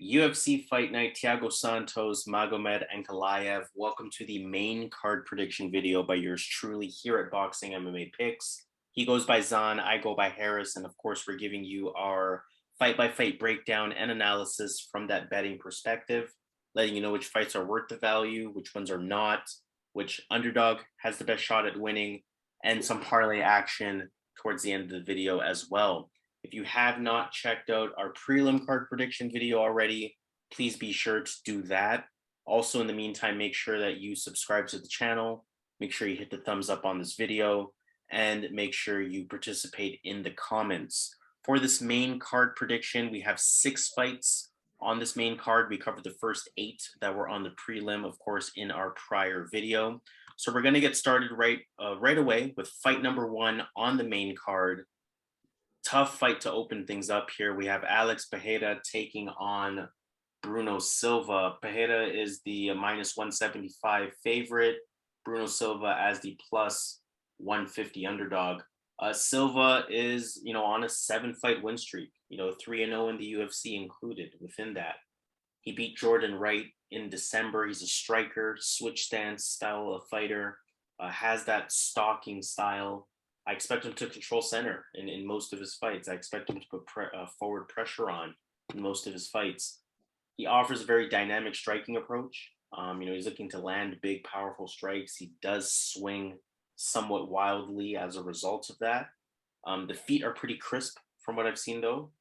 UFC Fight Night, Thiago Santos, Magomed Ankalaev. Welcome to the main card prediction video by yours truly here at Boxing MMA Picks. He goes by Zan, I go by Harris, and of course, we're giving you our fight-by-fight breakdown and analysis from that betting perspective, letting you know which fights are worth the value, which ones are not, which underdog has the best shot at winning, and some parlay action towards the end of the video as well. If you have not checked out our prelim card prediction video already, please be sure to do that. Also, in the meantime, make sure that you subscribe to the channel, make sure you hit the thumbs up on this video, and make sure you participate in the comments. For this main card prediction, we have 6 fights on this main card. We covered the first 8 that were on the prelim, of course, in our prior video. So we're going to get started right away with fight number 1 on the main card. Tough fight to open things up here. We have Alex Pereira taking on Bruno Silva. Pereira is the minus 175 favorite. Bruno Silva as the plus 150 underdog. Silva is, on a 7-fight win streak, 3-0 in the UFC included within that. He beat Jordan Wright in December. He's a striker, switch stance style of fighter, has that stalking style. I expect him to control center in most of his fights. I expect him to put forward pressure on in most of his fights. He offers a very dynamic striking approach. He's looking to land big, powerful strikes. He does swing somewhat wildly as a result of that. The feet are pretty crisp from what I've seen, though.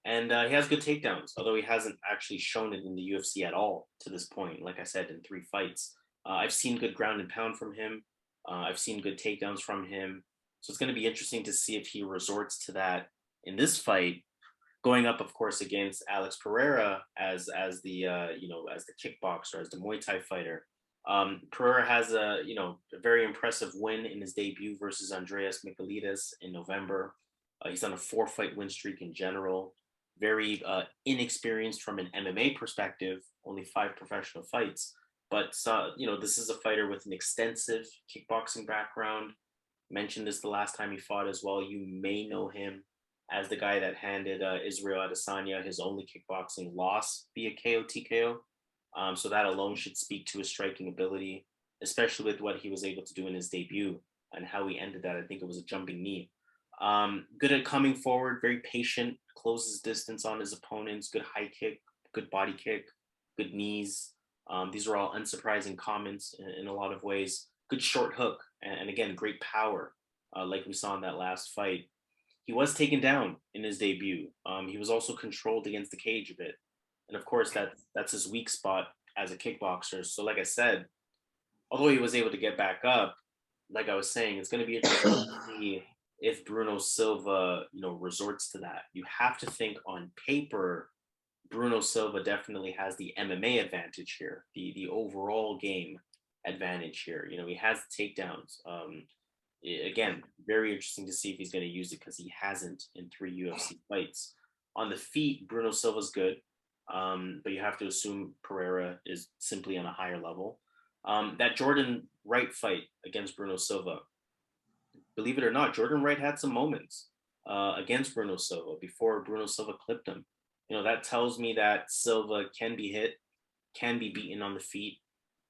And he has good takedowns, although he hasn't actually shown it in the UFC at all to this point, like I said, in 3 fights. I've seen good ground and pound from him. I've seen good takedowns from him. So it's going to be interesting to see if he resorts to that in this fight, going up, of course, against Alex Pereira as the as the kickboxer, as the Muay Thai fighter. Pereira has a very impressive win in his debut versus Andreas Michailidis in November. He's on a 4-fight win streak in general. Very inexperienced from an MMA perspective, only 5 professional fights. But this is a fighter with an extensive kickboxing background. Mentioned this the last time he fought as well. You may know him as the guy that handed Israel Adesanya his only kickboxing loss via KO TKO. So that alone should speak to his striking ability, especially with what he was able to do in his debut and how he ended that. I think it was a jumping knee. Good at coming forward, very patient, closes distance on his opponents, good high kick, good body kick, good knees. These are all unsurprising comments in a lot of ways. Good short hook, and again, great power, like we saw in that last fight. He was taken down in his debut. He was also controlled against the cage a bit. And of course, that's his weak spot as a kickboxer. So like I said, although he was able to get back up, like I was saying, it's going to be interesting to see if Bruno Silva, resorts to that. You have to think on paper, Bruno Silva definitely has the MMA advantage here, the overall game advantage here. He has the takedowns. Again, very interesting to see if he's going to use it because he hasn't in 3 UFC fights. On the feet, Bruno Silva's good, but you have to assume Pereira is simply on a higher level. That Jordan Wright fight against Bruno Silva, believe it or not, Jordan Wright had some moments against Bruno Silva before Bruno Silva clipped him. That tells me that Silva can be hit, can be beaten on the feet.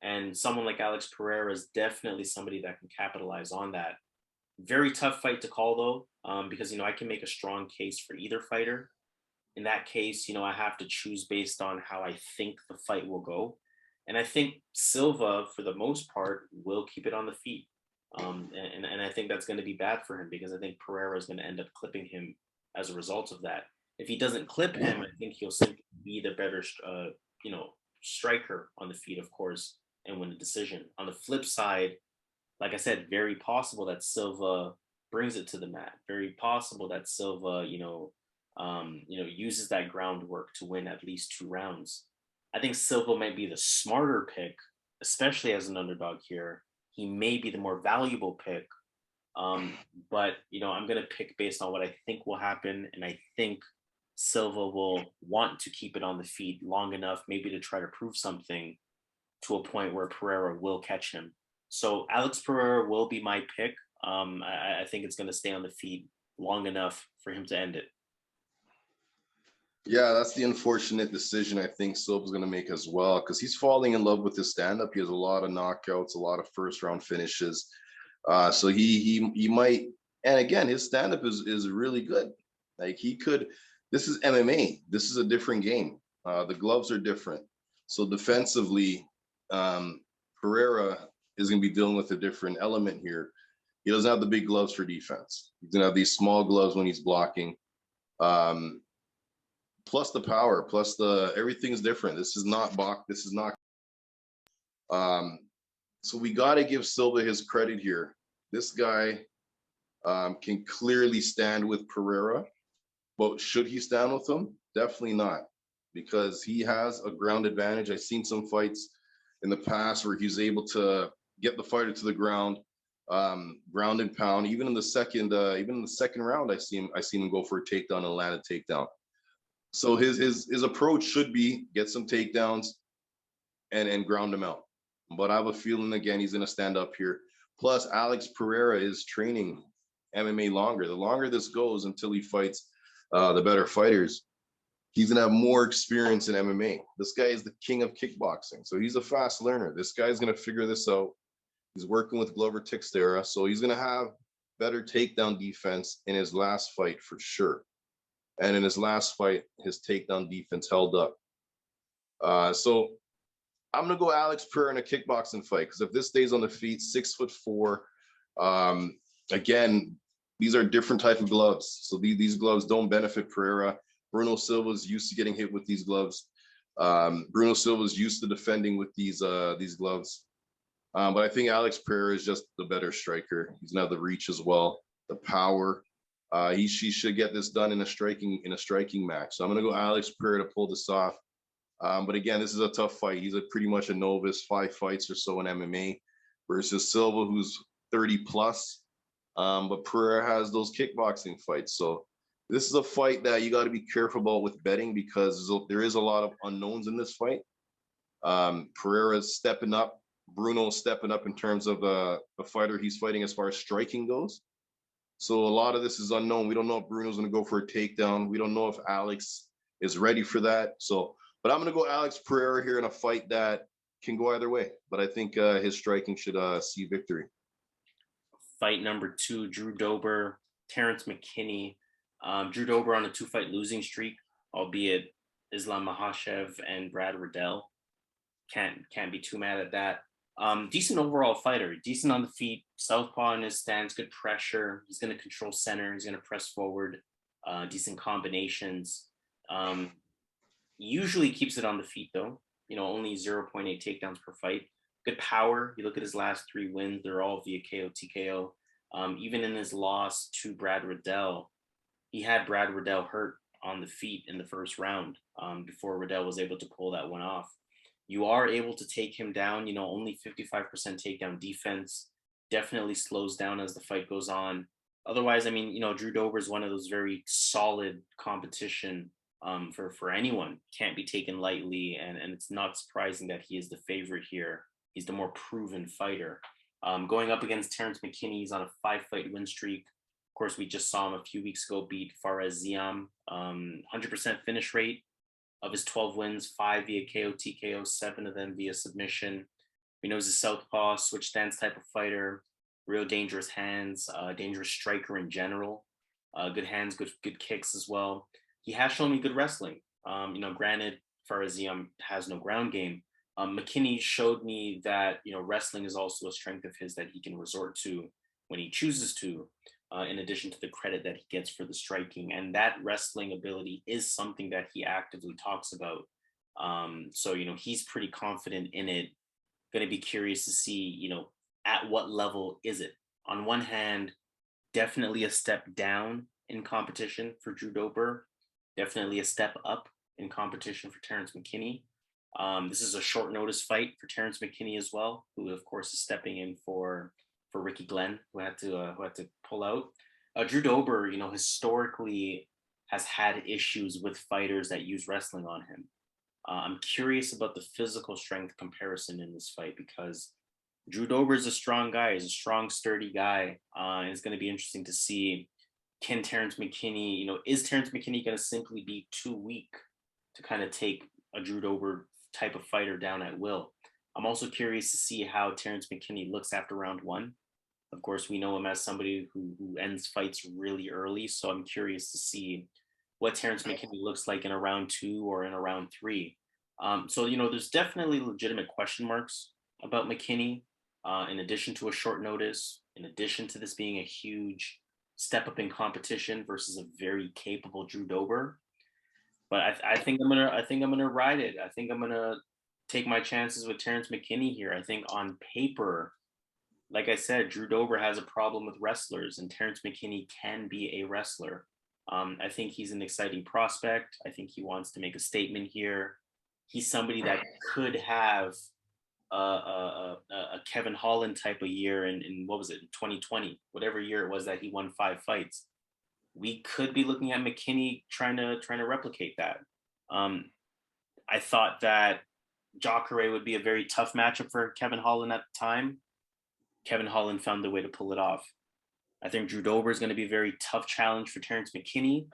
And someone like Alex Pereira is definitely somebody that can capitalize on that. Very tough fight to call, though, because, I can make a strong case for either fighter. In that case, I have to choose based on how I think the fight will go. And I think Silva, for the most part, will keep it on the feet. And I think that's going to be bad for him because I think Pereira is going to end up clipping him as a result of that. If he doesn't clip him, I think he'll simply be the better, striker on the feet, of course, and win the decision. On the flip side, like I said, very possible that Silva brings it to the mat. Very possible that Silva, uses that groundwork to win at least 2 rounds. I think Silva might be the smarter pick, especially as an underdog here. He may be the more valuable pick, but I'm going to pick based on what I think will happen, and I think Silva will want to keep it on the feet long enough, maybe to try to prove something to a point where Pereira will catch him. So Alex Pereira will be my pick. I think it's going to stay on the feet long enough for him to end it. Yeah, that's the unfortunate decision I think Silva's going to make as well, because he's falling in love with his stand-up. He has a lot of knockouts, a lot of first-round finishes. So he might, and again, his stand-up is really good. Like he could. This is MMA. This is a different game. The gloves are different. So defensively, Pereira is going to be dealing with a different element here. He doesn't have the big gloves for defense. He's going to have these small gloves when he's blocking. Um, Plus the power, plus the everything's different. This is not Bach. This is not. Um, so we got to give Silva his credit here. This guy can clearly stand with Pereira, but should he stand with him? Definitely not, because he has a ground advantage. I've seen some fights in the past where he's able to get the fighter to the ground, ground and pound. Even in the second round, I seen him go for a takedown and land a takedown. So his approach should be get some takedowns and ground him out. But I have a feeling again he's going to stand up here. Plus, Alex Pereira is training MMA longer. The longer this goes until he fights the better fighters, he's going to have more experience in MMA. This guy is the king of kickboxing, so he's a fast learner. This guy's going to figure this out. He's working with Glover Teixeira, so he's going to have better takedown defense in his last fight for sure. And in his last fight, his takedown defense held up. So I'm gonna go Alex Pereira in a kickboxing fight, because if this stays on the feet, 6'4", again, these are different type of gloves. So these gloves don't benefit Pereira. Bruno Silva's used to getting hit with these gloves. Bruno Silva's used to defending with these gloves. But I think Alex Pereira is just the better striker. He's gonna have the reach as well, the power. She should get this done in a striking match. So I'm gonna go Alex Pereira to pull this off. But again, this is a tough fight. He's pretty much a novice, 5 fights or so in MMA, versus Silva, who's 30 plus. But Pereira has those kickboxing fights. So this is a fight that you got to be careful about with betting, because there is a lot of unknowns in this fight. Pereira's stepping up. Bruno's stepping up in terms of the fighter he's fighting as far as striking goes. So a lot of this is unknown. We don't know if Bruno's going to go for a takedown. We don't know if Alex is ready for that. So, but I'm going to go Alex Pereira here in a fight that can go either way. But I think his striking should see victory. Fight number 2, Drew Dober, Terrance McKinney. Drew Dober on a 2-fight losing streak, albeit Islam Makhachev and Brad Riddell. Can't be too mad at that. Decent overall fighter, decent on the feet, southpaw in his stance, good pressure. He's going to control center. He's going to press forward, decent combinations. Usually keeps it on the feet though. Only 0.8 takedowns per fight. Good power. You look at his last 3 wins; they're all via KO, TKO. Even in his loss to Brad Riddell, he had Brad Riddell hurt on the feet in the first round before Riddell was able to pull that one off. You are able to take him down, only 55% takedown defense, definitely slows down as the fight goes on. Otherwise, Drew Dober is one of those very solid competition for anyone. Can't be taken lightly, and it's not surprising that he is the favorite here. He's the more proven fighter. Going up against Terrance McKinney, he's on a 5-fight win streak. Of course, we just saw him a few weeks ago beat Fares Ziam, 100% finish rate. Of his 12 wins, 5 via KO, TKO, 7 of them via submission. We know he's a southpaw, switch stance type of fighter, real dangerous hands, dangerous striker in general. Good hands, good kicks as well. He has shown me good wrestling. Granted, Fares Ziam has no ground game. McKinney showed me that wrestling is also a strength of his that he can resort to when he chooses to. In addition to the credit that he gets for the striking. And that wrestling ability is something that he actively talks about. So he's pretty confident in it. Going to be curious to see, at what level is it? On one hand, definitely a step down in competition for Drew Dober. Definitely a step up in competition for Terrance McKinney. This is a short notice fight for Terrance McKinney as well, who of course is stepping in for Ricky Glenn, who had to pull out. Drew Dober, historically has had issues with fighters that use wrestling on him. I'm curious about the physical strength comparison in this fight, because Drew Dober is a strong guy. He's a strong, sturdy guy. And it's going to be interesting to see can Terrance McKinney, is Terrance McKinney going to simply be too weak to kind of take a Drew Dober type of fighter down at will? I'm also curious to see how Terrance McKinney looks after round one. Of course, we know him as somebody who ends fights really early. So I'm curious to see what Terrance McKinney looks like in a round two or in a round three. So, there's definitely legitimate question marks about McKinney, in addition to a short notice, in addition to this being a huge step up in competition versus a very capable Drew Dober. But I think I'm gonna ride it. I think I'm gonna take my chances with Terrance McKinney here. I think on paper, like I said, Drew Dober has a problem with wrestlers, and Terrance McKinney can be a wrestler. I think he's an exciting prospect. I think he wants to make a statement here. He's somebody that could have a Kevin Holland type of year in what was it, in 2020, whatever year it was that he won 5 fights. We could be looking at McKinney trying to replicate that. I thought that Jacare would be a very tough matchup for Kevin Holland at the time. Kevin Holland found the way to pull it off. I think Drew Dober is going to be a very tough challenge for Terrance McKinney,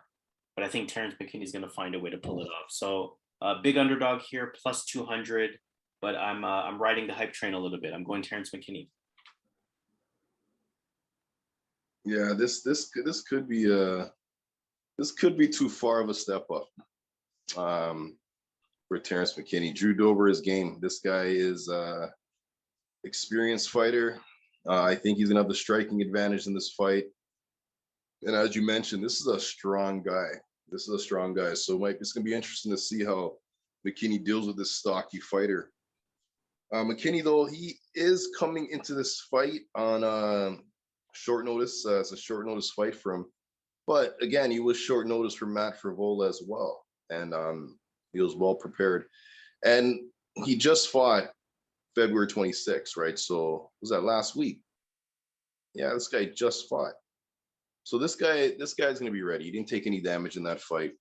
but I think Terrance McKinney is going to find a way to pull it off. So big underdog here, plus 200, but I'm riding the hype train a little bit. I'm going Terrance McKinney. Yeah, this could be too far of a step up for Terrance McKinney. Drew Dober is game. This guy is experienced fighter. I think he's gonna have the striking advantage in this fight. And as you mentioned, this is a strong guy. So it's gonna be interesting to see how McKinney deals with this stocky fighter. McKinney, though, he is coming into this fight on short notice. It's a short notice fight for him. But again, he was short notice for Matt Frivola as well. And he was well prepared. And he just fought February 26th, right? So was that last week? Yeah, this guy just fought. So this guy's gonna be ready. He didn't take any damage in that fight.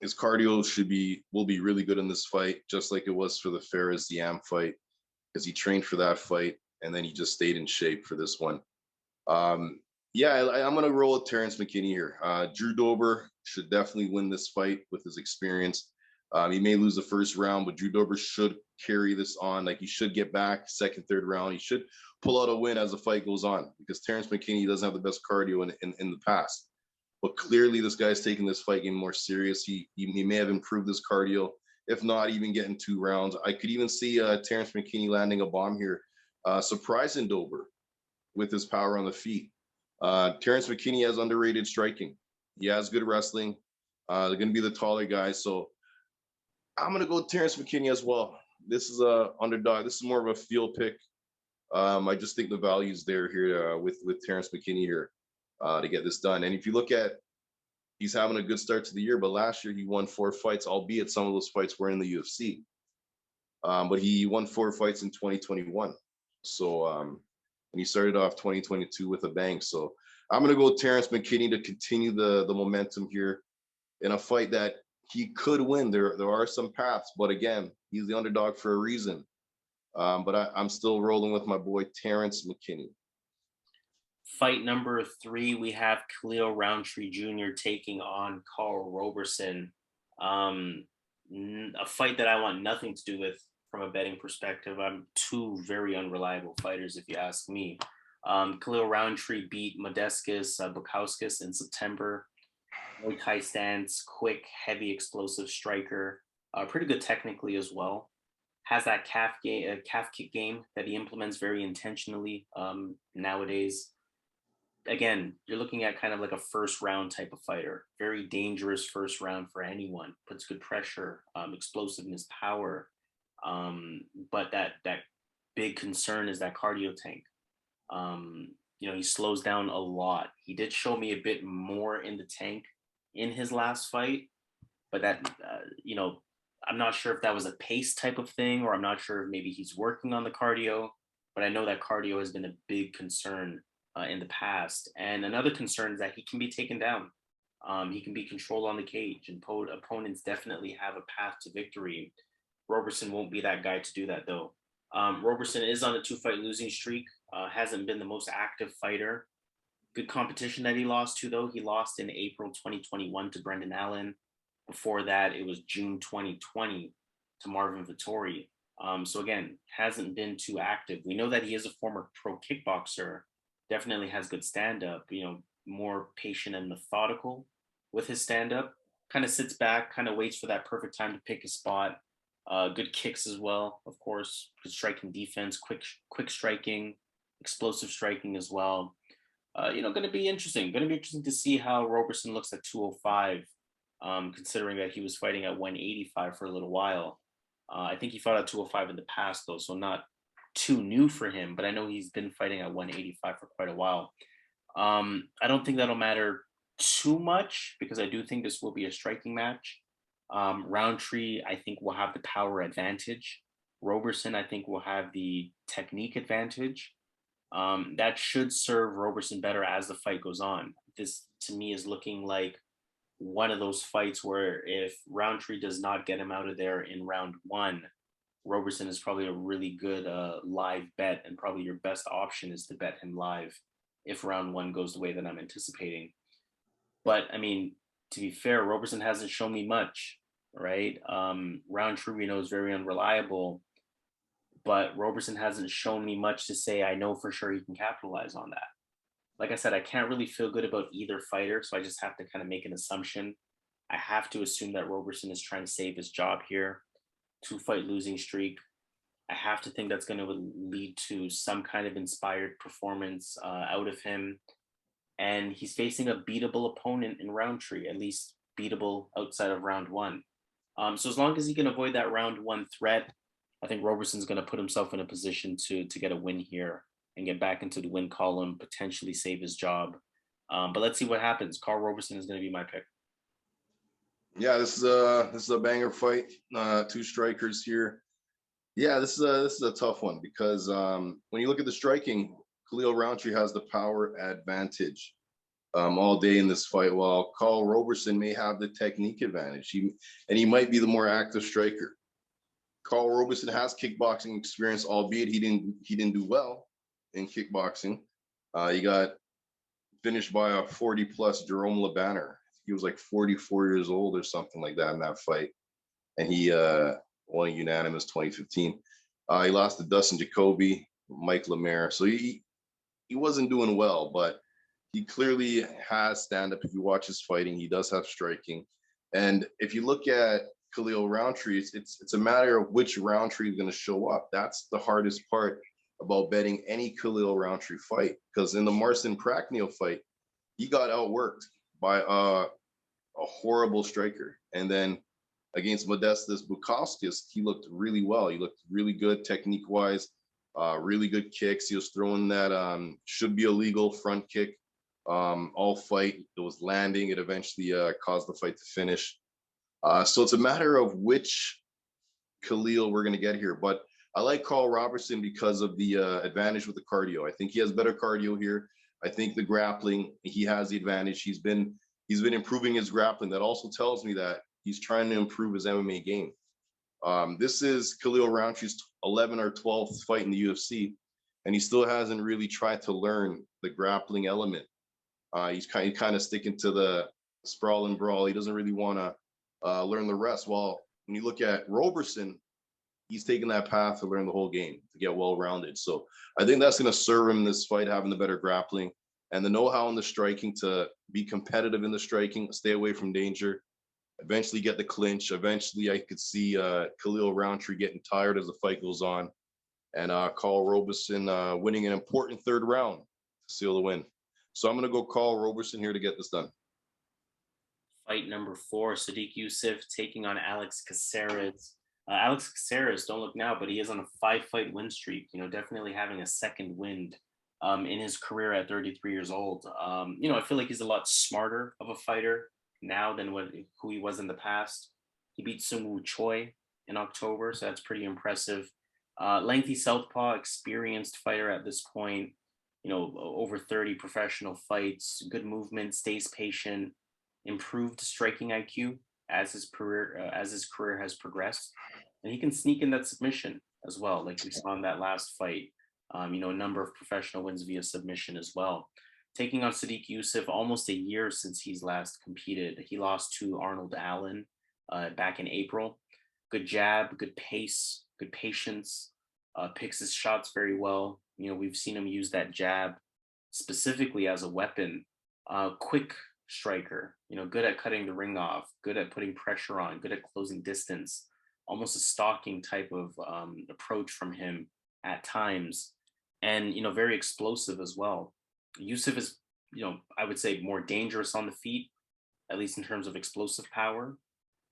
His cardio will be really good in this fight, just like it was for the Ferris Yam fight, because he trained for that fight and then he just stayed in shape for this one. Yeah, I'm gonna roll with Terrance McKinney here. Drew Dober should definitely win this fight with his experience. He may lose the first round, but Drew Dober should carry this on. Like, he should get back second, third round. He should pull out a win as the fight goes on, because Terrance McKinney doesn't have the best cardio in the past. But clearly, this guy's taking this fight game more serious. He may have improved his cardio, if not even getting 2 rounds. I could even see Terrance McKinney landing a bomb here, surprising Dober with his power on the feet. Terrance McKinney has underrated striking. He has good wrestling. They're going to be the taller guys. So I'm going to go Terrance McKinney as well. This is a underdog. This is more of a field pick. I just think the value's there here with Terrance McKinney here to get this done. And if you look at, he's having a good start to the year, but last year he won 4 fights, albeit some of those fights were in the UFC. But he won 4 fights in 2021. So and he started off 2022 with a bang. So I'm going to go Terrance McKinney to continue the momentum here in a fight that he could win. There are some paths, but again, he's the underdog for a reason. But I'm still rolling with my boy Terrance McKinney. Fight number 3, we have Khalil Rountree Jr. taking on Karl Roberson. A fight that I want nothing to do with from a betting perspective. I'm 2 very unreliable fighters, if you ask me. Khalil Rountree beat Modestas Bukauskas in September. Muay Thai stance, quick, heavy, explosive striker. Pretty good technically as well. Has that calf kick game that he implements very intentionally nowadays. Again, you're looking at kind of like a first round type of fighter. Very dangerous first round for anyone. Puts good pressure, explosiveness, power. But that big concern is that cardio tank. He slows down a lot. He did show me a bit more in the tank in his last fight, but that, I'm not sure if that was a pace type of thing, or I'm not sure if maybe he's working on the cardio, but I know that cardio has been a big concern in the past. And another concern is that he can be taken down. He can be controlled on the cage, and opponents definitely have a path to victory. Roberson won't be that guy to do that, though. Roberson is on a 2-fight losing streak, hasn't been the most active fighter. Good competition that he lost to, though. He lost in April 2021 to Brendan Allen. Before that, it was June 2020 to Marvin Vittori. So again, hasn't been too active. We know that he is a former pro kickboxer, definitely has good stand up, more patient and methodical with his stand up. Kind of sits back, kind of waits for that perfect time to pick his spot. Good kicks as well, of course. Good striking defense, quick striking, explosive striking as well. Going to be interesting. Going to be interesting to see how Roberson looks at 205, considering that he was fighting at 185 for a little while. I think he fought at 205 in the past, though, so not too new for him, but I know he's been fighting at 185 for quite a while. I don't think that'll matter too much because I do think this will be a striking match. Rountree, I think, will have the power advantage. Roberson, I think, will have the technique advantage. That should serve Roberson better as the fight goes on. This, to me, is looking like one of those fights where if Rountree does not get him out of there in round one, Roberson is probably a really good live bet, and probably your best option is to bet him live if round one goes the way that I'm anticipating. But I mean, to be fair, Roberson hasn't shown me much, right? Rountree we know is very unreliable, but Roberson hasn't shown me much to say I know for sure he can capitalize on that. Like I said, I can't really feel good about either fighter, so I just have to kind of make an assumption. I have to assume that Roberson is trying to save his job here. 2-fight losing streak. I have to think that's going to lead to some kind of inspired performance out of him. And he's facing a beatable opponent in Rountree, at least beatable outside of round one. So as long as he can avoid that round one threat, I think Roberson's going to put himself in a position to get a win here and get back into the win column, potentially save his job. But let's see what happens. Karl Roberson is going to be my pick. Yeah, this is a banger fight. Two strikers here. Yeah, this is a tough one because when you look at the striking, Khalil Rountree has the power advantage all day in this fight, while Karl Roberson may have the technique advantage. He might be the more active striker. Karl Roberson has kickboxing experience, albeit he didn't do well in kickboxing. He got finished by a 40-plus Jerome LeBanner. He was like 44 years old or something like that in that fight, and he won unanimous 2015. He lost to Dustin Jacoby, Mike Lemaire, so he wasn't doing well, but he clearly has stand-up. If you watch his fighting, he does have striking. And if you look at Khalil Rountree, it's a matter of which Rountree is going to show up. That's the hardest part about betting any Khalil Rountree fight, because in the Marston Pracknell fight, he got outworked by a horrible striker. And then against Modestas Bukauskas, he looked really well. He looked really good technique-wise, really good kicks. He was throwing that should be illegal front kick all fight. It was landing. It eventually caused the fight to finish. So it's a matter of which Khalil we're going to get here. But I like Karl Roberson because of the advantage with the cardio. I think he has better cardio here. I think the grappling, he has the advantage. He's been improving his grappling. That also tells me that he's trying to improve his MMA game. This is Khalil Rountree's 11th or 12th fight in the UFC, and he still hasn't really tried to learn the grappling element. He's kind of sticking to the sprawl and brawl. He doesn't really want to learn the rest. While when you look at Roberson, he's taking that path to learn the whole game, to get well-rounded. So I think that's going to serve him in this fight, having the better grappling and the know-how in the striking, to be competitive in the striking, stay away from danger, eventually get the clinch. Eventually, I could see Khalil Rountree getting tired as the fight goes on, and Karl Roberson winning an important third round to seal the win. So I'm going to go Karl Roberson here to get this done. Fight number 4, Sodiq Yusuff taking on Alex Caceres. Alex Caceres, don't look now, but he is on a 5-fight win streak, definitely having a second wind in his career at 33 years old. I feel like he's a lot smarter of a fighter now than who he was in the past. He beat Sungwoo Choi in October, so that's pretty impressive. Lengthy southpaw, experienced fighter at this point, over 30 professional fights, good movement, stays patient, improved striking IQ as his career has progressed, and he can sneak in that submission as well, like we saw in that last fight. A number of professional wins via submission as well. taking on Sodiq Yusuff almost a year since he's last competed. He lost to Arnold Allen back in April. Good jab, good pace, good patience, picks his shots very well. We've seen him use that jab specifically as a weapon. Quick striker, good at cutting the ring off, good at putting pressure on, good at closing distance, almost a stalking type of approach from him at times, and very explosive as well. Yusuff is, I would say more dangerous on the feet, at least in terms of explosive power.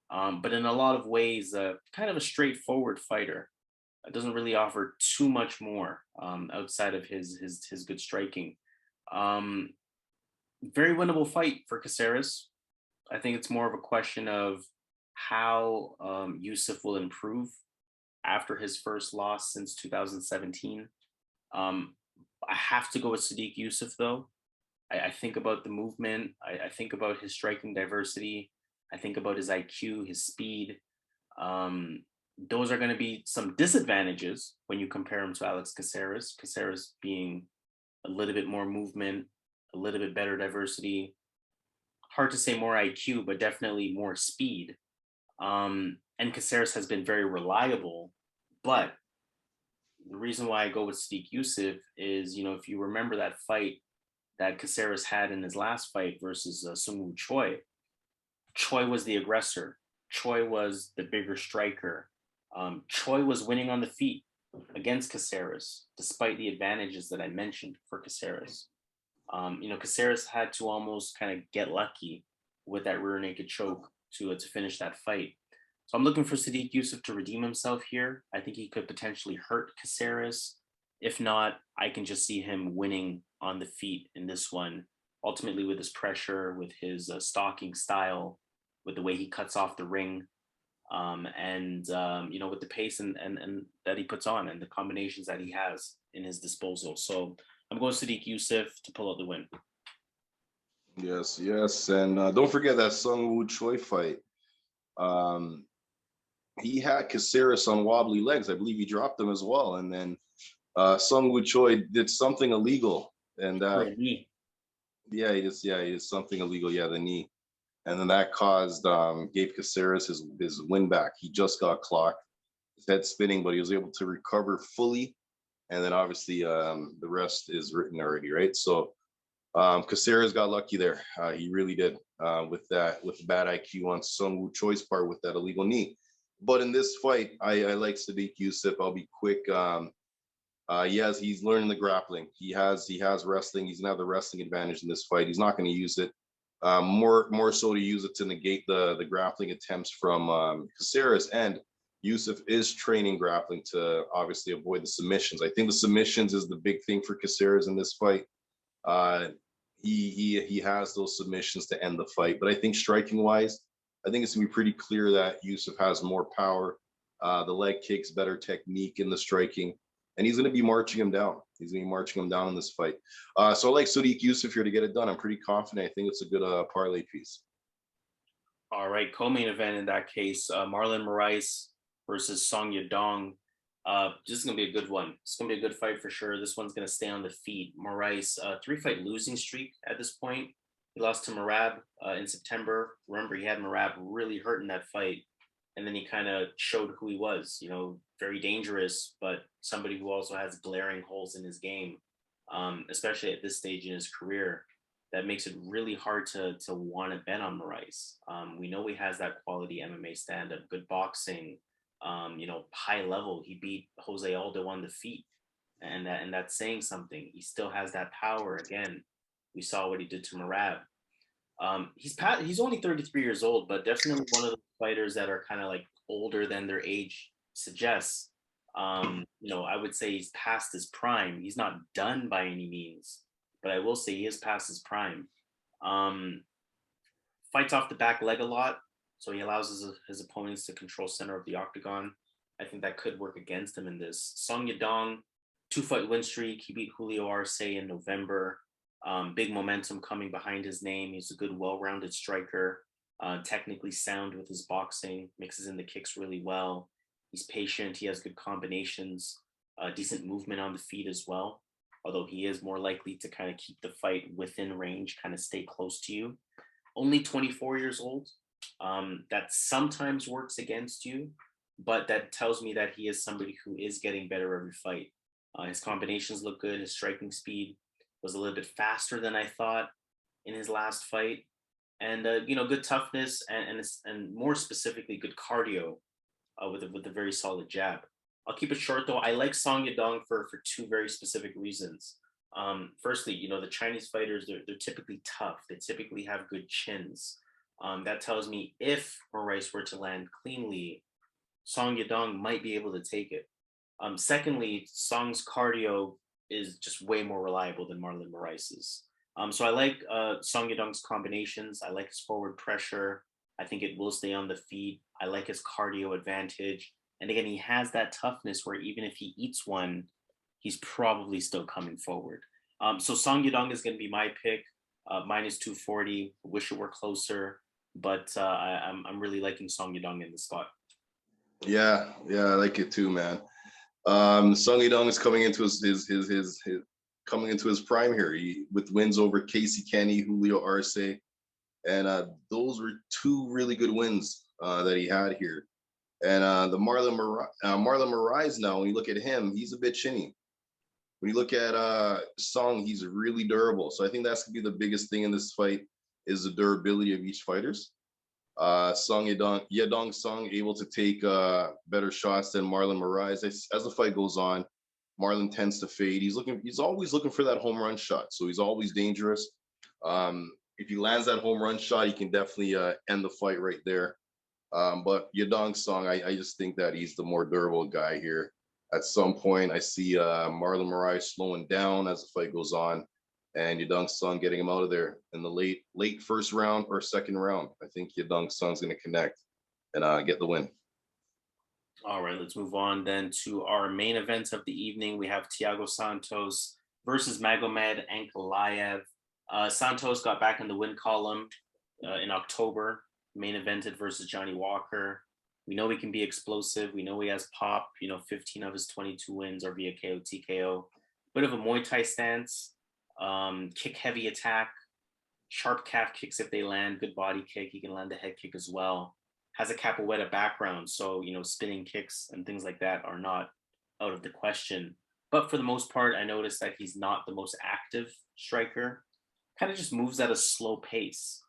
But in a lot of ways, kind of a straightforward fighter. It doesn't really offer too much more outside of his good striking. Um, Very winnable fight for Caceres. I think it's more of a question of how Yusuff will improve after his first loss since 2017. Um, I have to go with Sodiq Yusuff though. I think about the movement. I think about his striking diversity. I think about his IQ, his speed. Those are going to be some disadvantages when you compare him to Alex Caceres. Caceres being a little bit more movement, a little bit better diversity. Hard to say more IQ, but definitely more speed. And Caceres has been very reliable. But the reason why I go with Sodiq Yusuff is, if you remember that fight that Caceres had in his last fight versus Sungwoo Choi, Choi was the aggressor. Choi was the bigger striker. Choi was winning on the feet against Caceres, despite the advantages that I mentioned for Caceres. Caceres had to almost kind of get lucky with that rear naked choke to finish that fight. So I'm looking for Sodiq Yusuff to redeem himself here. I think he could potentially hurt Caceres. If not, I can just see him winning on the feet in this one, ultimately with his pressure, with his stalking style, with the way he cuts off the ring, and with the pace and that he puts on and the combinations that he has in his disposal. So I'm going Sodiq Yusuff to pull out the win. Yes, yes, and don't forget that Sungwoo Choi fight. He had Caceres on wobbly legs. I believe he dropped them as well, and then Sungwoo Choi did something illegal, and he did something illegal. Yeah, the knee, and then that caused gave Caceres his win back. He just got clocked, his head spinning, but he was able to recover fully, and then obviously the rest is written already, right? So Caceres got lucky there. He really did with the bad IQ on Sungwoo Choi's part with that illegal knee. But in this fight, I like Sodiq Yusuff. I'll be quick. He's learning the grappling. He has wrestling. He's gonna have the wrestling advantage in this fight. He's not gonna use it. More so to use it to negate the grappling attempts from Caceres. And Yusuff is training grappling to obviously avoid the submissions. I think the submissions is the big thing for Caceres in this fight. He has those submissions to end the fight, but I think striking wise, I think it's gonna be pretty clear that Yusuff has more power, the leg kicks, better technique in the striking, and he's gonna be marching him down. He's gonna be marching him down in this fight. So I like Sodiq Yusuff here to get it done. I'm pretty confident. I think it's a good parlay piece. All right, co-main event in that case, Marlon Moraes versus Song Yadong. This is gonna be a good one. It's gonna be a good fight for sure. This one's gonna stay on the feet. Moraes, 3-fight losing streak at this point. He lost to Merab in September. Remember, he had Merab really hurt in that fight, and then he kind of showed who he was. Very dangerous, but somebody who also has glaring holes in his game, especially at this stage in his career. That makes it really hard to want to bet on Moraes. We know he has that quality MMA stand-up, good boxing. High level. He beat Jose Aldo on the feet, and that's saying something. He still has that power. Again, we saw what he did to Merab. He's only 33 years old, but definitely one of the fighters that are kind of like older than their age suggests. I would say he's past his prime. He's not done by any means, but I will say he is past his prime. Fights off the back leg a lot, so he allows his opponents to control center of the octagon. I think that could work against him in this. Song Yadong, 2-fight win streak. He beat Julio Arce in November. Big momentum coming behind his name. He's a good, well-rounded striker, technically sound with his boxing, mixes in the kicks really well. He's patient. He has good combinations, decent movement on the feet as well. although he is more likely to kind of keep the fight within range, kind of stay close to you. Only 24 years old. That sometimes works against you, but that tells me that he is somebody who is getting better every fight. His combinations look good. His striking speed was a little bit faster than I thought in his last fight, and good toughness and more specifically, good cardio with a very solid jab. I'll keep it short though. I like Song Yadong for two very specific reasons. Firstly, the Chinese fighters, they're typically tough. They typically have good chins. That tells me if Moraes were to land cleanly, Song Yadong might be able to take it. Secondly, Song's cardio is just way more reliable than Marlon Moraes's. So I like Song Yadong's combinations. I like his forward pressure. I think it will stay on the feet. I like his cardio advantage. And again, he has that toughness where even if he eats one, he's probably still coming forward. So Song Yadong is going to be my pick, minus 240. Wish it were closer, but I'm really liking Song Yadong in the spot. Yeah, I like it too, man. Song Yadong is coming into his coming into his prime here with wins over Casey Kenny, Julio Arce, and those were two really good wins that he had here. And the Marlon Moraes now, when you look at him, he's a bit chinny. When you look at Song, he's really durable. So I think that's gonna be the biggest thing in this fight is the durability of each fighters. Song Yadong Song able to take better shots than Marlon Moraes. As the fight goes on, Marlon tends to fade. He's always looking for that home run shot. So he's always dangerous. If he lands that home run shot, he can definitely end the fight right there. But Yadong Song, I just think that he's the more durable guy here. At some point, I see Marlon Moraes slowing down as the fight goes on, and Yadong Song getting him out of there in the late first round or second round. I think Yadong Song's going to connect and get the win. All right, let's move on then to our main event of the evening. We have Thiago Santos versus Magomed Ankalaev. Santos got back in the win column in October, main evented versus Johnny Walker. We know he can be explosive. We know he has pop. 15 of his 22 wins are via KO, TKO. Bit of a Muay Thai stance, kick heavy attack, sharp calf kicks if they land, good body kick. He can land a head kick as well. Has a capoeira background, so spinning kicks and things like that are not out of the question. But for the most part, I noticed that he's not the most active striker. Kind of just moves at a slow pace.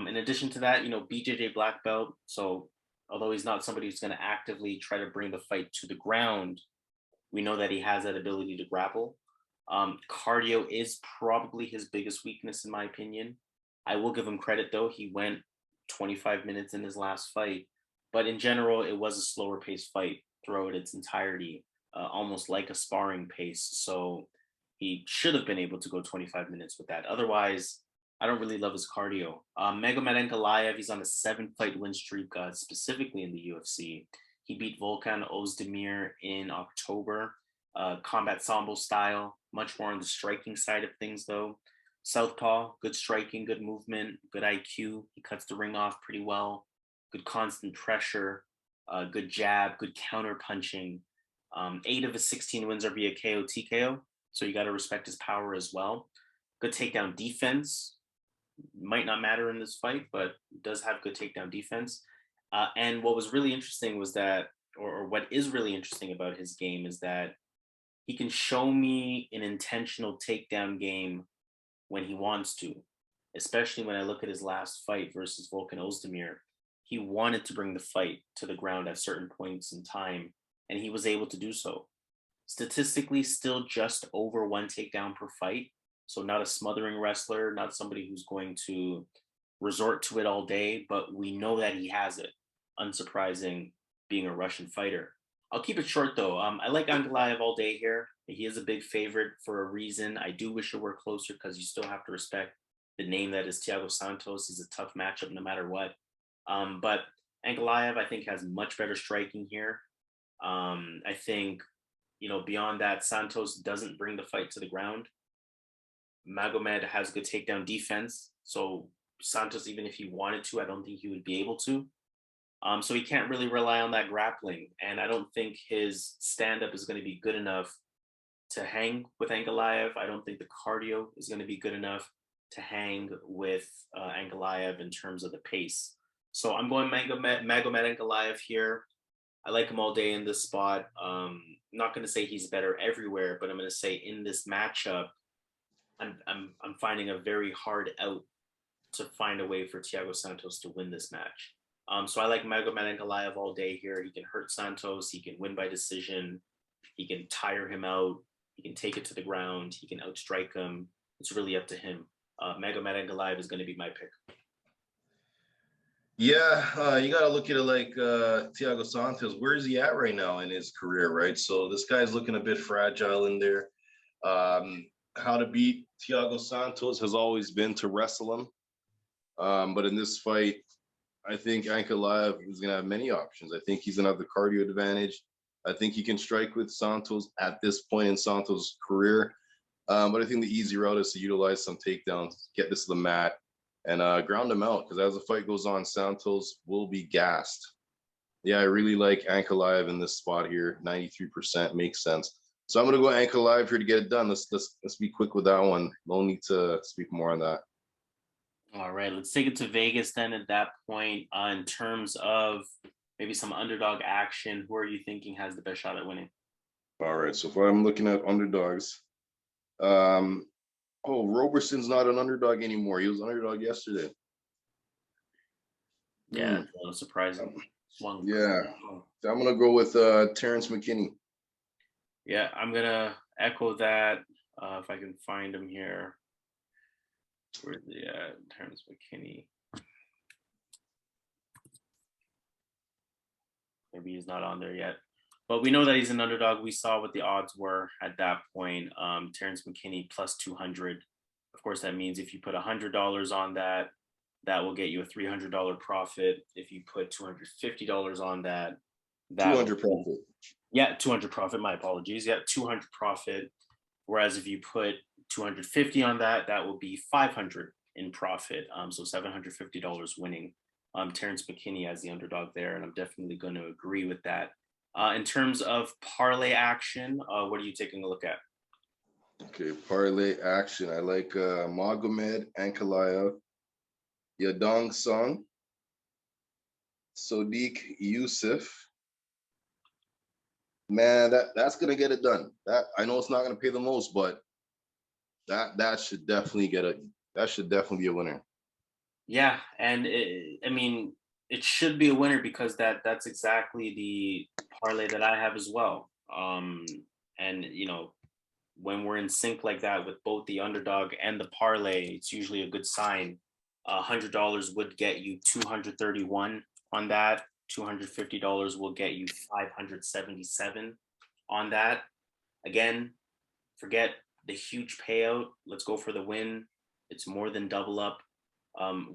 In addition to that, BJJ black belt. So although he's not somebody who's going to actively try to bring the fight to the ground, we know that he has that ability to grapple. Cardio is probably his biggest weakness, in my opinion. I will give him credit, though. He went 25 minutes in his last fight. But in general, it was a slower paced fight throughout its entirety, almost like a sparring pace. So he should have been able to go 25 minutes with that. Otherwise, I don't really love his cardio. Magomed Ankalaev, he's on a 7-fight win streak, specifically in the UFC. He beat Volkan Ozdemir in October. Combat Sambo style, much more on the striking side of things, though. Southpaw, good striking, good movement, good IQ. He cuts the ring off pretty well. Good constant pressure, good jab, good counter punching. 8 of his 16 wins are via KO, TKO. So you got to respect his power as well. Good takedown defense. Might not matter in this fight, but does have good takedown defense. And what was really interesting was that, or what is really interesting about his game is that he can show me an intentional takedown game when he wants to, especially when I look at his last fight versus Volkan Ozdemir. He wanted to bring the fight to the ground at certain points in time, and he was able to do so. Statistically, still just over 1 takedown per fight. So not a smothering wrestler, not somebody who's going to resort to it all day, but we know that he has it. Unsurprising, being a Russian fighter. I'll keep it short though. I like Ankalaev all day here. He is a big favorite for a reason. I do wish it were closer because you still have to respect the name that is Thiago Santos. He's a tough matchup no matter what. But Ankalaev, I think, has much better striking here. I think, beyond that, Santos doesn't bring the fight to the ground. Magomed has good takedown defense. So Santos, even if he wanted to, I don't think he would be able to. So he can't really rely on that grappling. And I don't think his stand-up is going to be good enough to hang with Ankalaev. I don't think the cardio is going to be good enough to hang with Ankalaev in terms of the pace. So I'm going Magomed Ankalaev here. I like him all day in this spot. Not going to say he's better everywhere, but I'm going to say in this matchup, I'm finding a very hard out to find a way for Thiago Santos to win this match. So I like Magomed Ankalaev all day here. He can hurt Santos. He can win by decision. He can tire him out. He can take it to the ground. He can outstrike him. It's really up to him. Magomed Ankalaev is going to be my pick. Yeah, you got to look at it like Thiago Santos. Where is he at right now in his career, right? So this guy's looking a bit fragile in there. How to beat Thiago Santos has always been to wrestle him. But in this fight, I think Ankalaev is going to have many options. I think he's going to have the cardio advantage. I think he can strike with Santos at this point in Santos' career. But I think the easy route is to utilize some takedowns, get this to the mat, and ground him out. Because as the fight goes on, Santos will be gassed. Yeah, I really like Ankalaev in this spot here. 93% makes sense. So I'm going to go Ankalaev here to get it done. Let's be quick with that one. No need to speak more on that. All right, let's take it to Vegas then at that point. In terms of maybe some underdog action, who are you thinking has the best shot at winning? All right, so if I'm looking at underdogs, Roberson's not an underdog anymore. He was an underdog yesterday. Yeah, it's a little surprising. Yeah, I'm going to go with Terrance McKinney. Yeah, I'm going to echo that if I can find him here. Where's the Terrance McKinney? Maybe he's not on there yet. But we know that he's an underdog. We saw what the odds were at that point. Terrance McKinney plus 200. Of course, that means if you put $100 on that, that will get you a $300 profit. If you put $250 on that, 200 profit. Yeah, 200 profit. My apologies. Yeah, 200 profit. Whereas if you put 250 on that, that will be 500 in profit. So $750 winning. Terrance McKinney as the underdog there, and I'm definitely going to agree with that. In terms of parlay action, what are you taking a look at? Okay, parlay action. I like Magomed Ankalaev, Yadong Song, Sodiq Yusuff. Man, that's gonna get it done. That I know it's not gonna pay the most, but that should definitely be a winner. Yeah, and it should be a winner because that's exactly the parlay that I have as well. And when we're in sync like that with both the underdog and the parlay, it's usually a good sign. $100 would get you 231 on that. $250 will get you 577 on that. Again, forget the huge payout. Let's go for the win. It's more than double up.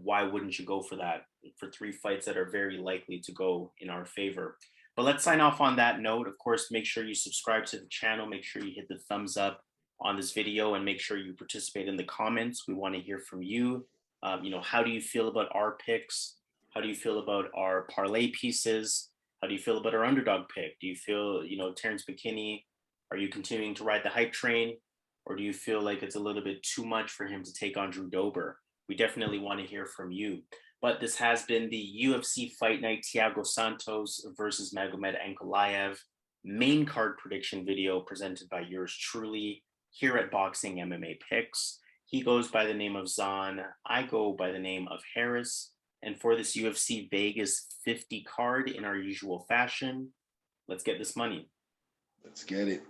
Why wouldn't you go for that for 3 fights that are very likely to go in our favor? But let's sign off on that note. Of course, make sure you subscribe to the channel. Make sure you hit the thumbs up on this video and make sure you participate in the comments. We want to hear from you. How do you feel about our picks? How do you feel about our parlay pieces? How do you feel about our underdog pick? Do you feel, Terrance McKinney, are you continuing to ride the hype train? Or do you feel like it's a little bit too much for him to take on Drew Dober? We definitely want to hear from you. But this has been the UFC Fight Night Thiago Santos versus Magomed Ankalaev main card prediction video presented by yours truly here at Boxing MMA Picks. He goes by the name of Zan. I go by the name of Harris. And for this UFC Vegas 50 card in our usual fashion, let's get this money. Let's get it.